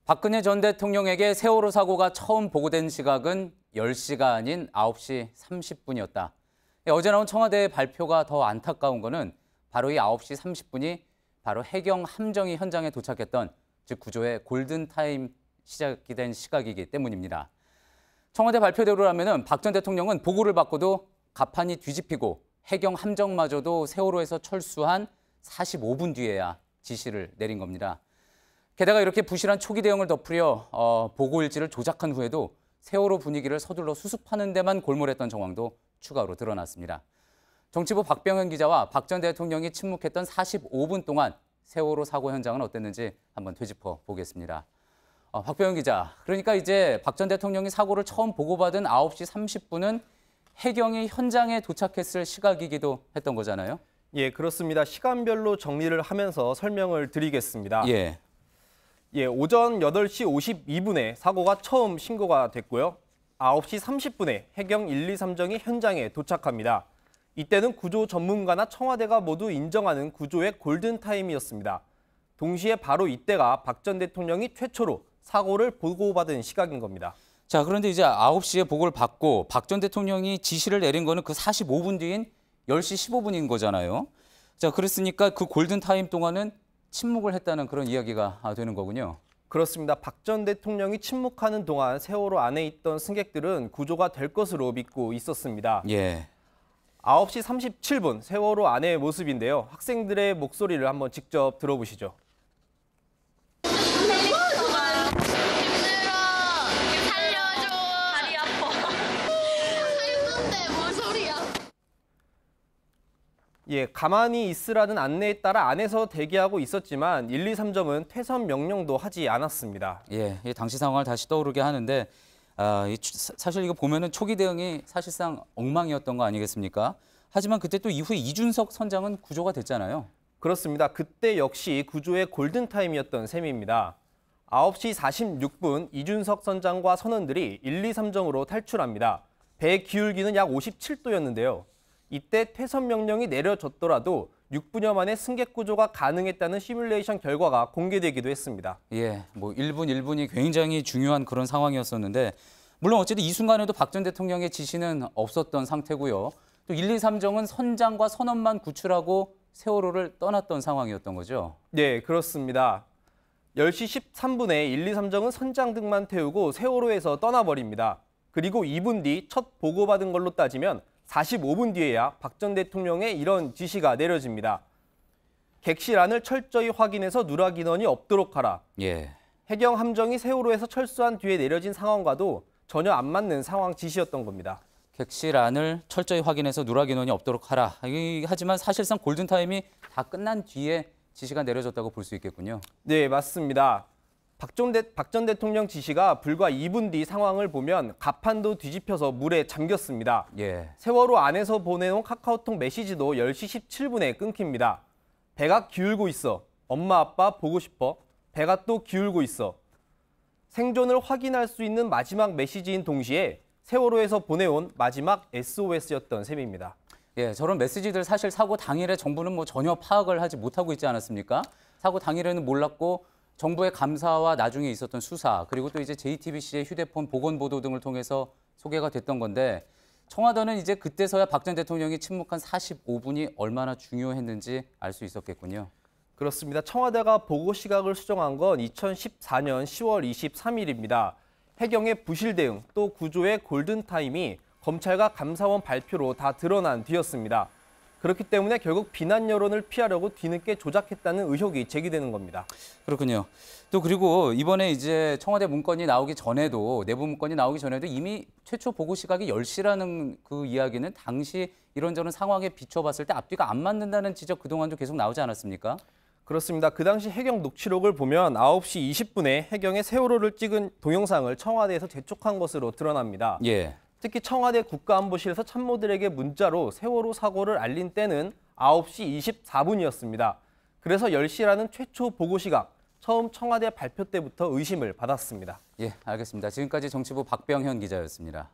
박근혜 전 대통령에게 세월호 사고가 처음 보고된 시각은 10시가 아닌 9시 30분이었다. 어제 나온 청와대의 발표가 더 안타까운 거는 바로 이 9시 30분이 바로 해경 함정이 현장에 도착했던, 즉 구조의 골든타임 시작이 된 시각이기 때문입니다. 청와대 발표대로라면 박 전 대통령은 보고를 받고도 가판이 뒤집히고 해경 함정마저도 세월호에서 철수한 45분 뒤에야 지시를 내린 겁니다. 게다가 이렇게 부실한 초기 대응을 덮으려 보고일지를 조작한 후에도 세월호 분위기를 서둘러 수습하는 데만 골몰했던 정황도 추가로 드러났습니다. 정치부 박병현 기자와 박 전 대통령이 침묵했던 45분 동안 세월호 사고 현장은 어땠는지 한번 되짚어 보겠습니다. 박병현 기자, 그러니까 이제 박 전 대통령이 사고를 처음 보고받은 9시 30분은 해경이 현장에 도착했을 시각이기도 했던 거잖아요? 예, 그렇습니다. 시간별로 정리를 하면서 설명을 드리겠습니다. 오전 8시 52분에 사고가 처음 신고가 됐고요. 9시 30분에 해경 1, 2, 3정이 현장에 도착합니다. 이때는 구조 전문가나 청와대가 모두 인정하는 구조의 골든타임이었습니다. 동시에 바로 이때가 박 전 대통령이 최초로 사고를 보고받은 시각인 겁니다. 자, 그런데 이제 9시에 보고를 받고 박 전 대통령이 지시를 내린 거는 그 45분 뒤인 10시 15분인 거잖아요. 자, 그랬으니까 그 골든타임 동안은 침묵을 했다는 그런 이야기가 되는 거군요. 그렇습니다. 박 전 대통령이 침묵하는 동안 세월호 안에 있던 승객들은 구조가 될 것으로 믿고 있었습니다. 9시 37분 세월호 안의 모습인데요. 학생들의 목소리를 한번 직접 들어보시죠. 가만히 있으라는 안내에 따라 안에서 대기하고 있었지만 1, 2, 3정은 퇴선 명령도 하지 않았습니다. 당시 상황을 다시 떠오르게 하는데 사실 이거 보면은 초기 대응이 사실상 엉망이었던 거 아니겠습니까? 하지만 그때 또 이후에 이준석 선장은 구조가 됐잖아요. 그렇습니다. 그때 역시 구조의 골든타임이었던 셈입니다. 9시 46분 이준석 선장과 선원들이 1, 2, 3정으로 탈출합니다. 배 기울기는 약 57도였는데요. 이때 퇴선 명령이 내려졌더라도 6분여 만에 승객 구조가 가능했다는 시뮬레이션 결과가 공개되기도 했습니다. 1분이 굉장히 중요한 그런 상황이었었는데, 물론 어쨌든 이 순간에도 박 전 대통령의 지시는 없었던 상태고요. 또 1, 2, 3정은 선장과 선원만 구출하고 세월호를 떠났던 상황이었던 거죠. 네, 그렇습니다. 10시 13분에 1, 2, 3정은 선장 등만 태우고 세월호에서 떠나버립니다. 그리고 2분 뒤 첫 보고받은 걸로 따지면 45분 뒤에야 박 전 대통령의 이런 지시가 내려집니다. 객실 안을 철저히 확인해서 누락 인원이 없도록 하라. 해경 함정이 세월호에서 철수한 뒤에 내려진 상황과도 전혀 안 맞는 상황 지시였던 겁니다. 객실 안을 철저히 확인해서 누락 인원이 없도록 하라. 하지만 사실상 골든타임이 다 끝난 뒤에 지시가 내려졌다고 볼 수 있겠군요. 네, 맞습니다. 박 전 대통령 지시가 불과 2분 뒤 상황을 보면 가판도 뒤집혀서 물에 잠겼습니다. 세월호 안에서 보내온 카카오톡 메시지도 10시 17분에 끊깁니다. 배가 기울고 있어. 엄마 아빠 보고 싶어. 배가 또 기울고 있어. 생존을 확인할 수 있는 마지막 메시지인 동시에 세월호에서 보내온 마지막 SOS였던 셈입니다. 저런 메시지들 사실 사고 당일에 정부는 전혀 파악을 하지 못하고 있지 않았습니까? 사고 당일에는 몰랐고 정부의 감사와 나중에 있었던 수사, 그리고 또 이제 JTBC의 휴대폰 복원 보도 등을 통해서 소개가 됐던 건데, 청와대는 이제 그때서야 박 전 대통령이 침묵한 45분이 얼마나 중요했는지 알 수 있었겠군요. 그렇습니다. 청와대가 보고 시각을 수정한 건 2014년 10월 23일입니다. 해경의 부실 대응, 또 구조의 골든타임이 검찰과 감사원 발표로 다 드러난 뒤였습니다. 그렇기 때문에 결국 비난 여론을 피하려고 뒤늦게 조작했다는 의혹이 제기되는 겁니다. 그렇군요. 또 그리고 이번에 이제 청와대 문건이 나오기 전에도, 내부 문건이 나오기 전에도 이미 최초 보고 시각이 10시라는 그 이야기는 당시 이런저런 상황에 비춰봤을 때 앞뒤가 안 맞는다는 지적 그동안도 계속 나오지 않았습니까? 그렇습니다. 그 당시 해경 녹취록을 보면 9시 20분에 해경의 세월호를 찍은 동영상을 청와대에서 재촉한 것으로 드러납니다. 특히 청와대 국가안보실에서 참모들에게 문자로 세월호 사고를 알린 때는 9시 24분이었습니다. 그래서 10시라는 최초 보고 시각, 처음 청와대 발표 때부터 의심을 받았습니다. 알겠습니다. 지금까지 정치부 박병현 기자였습니다.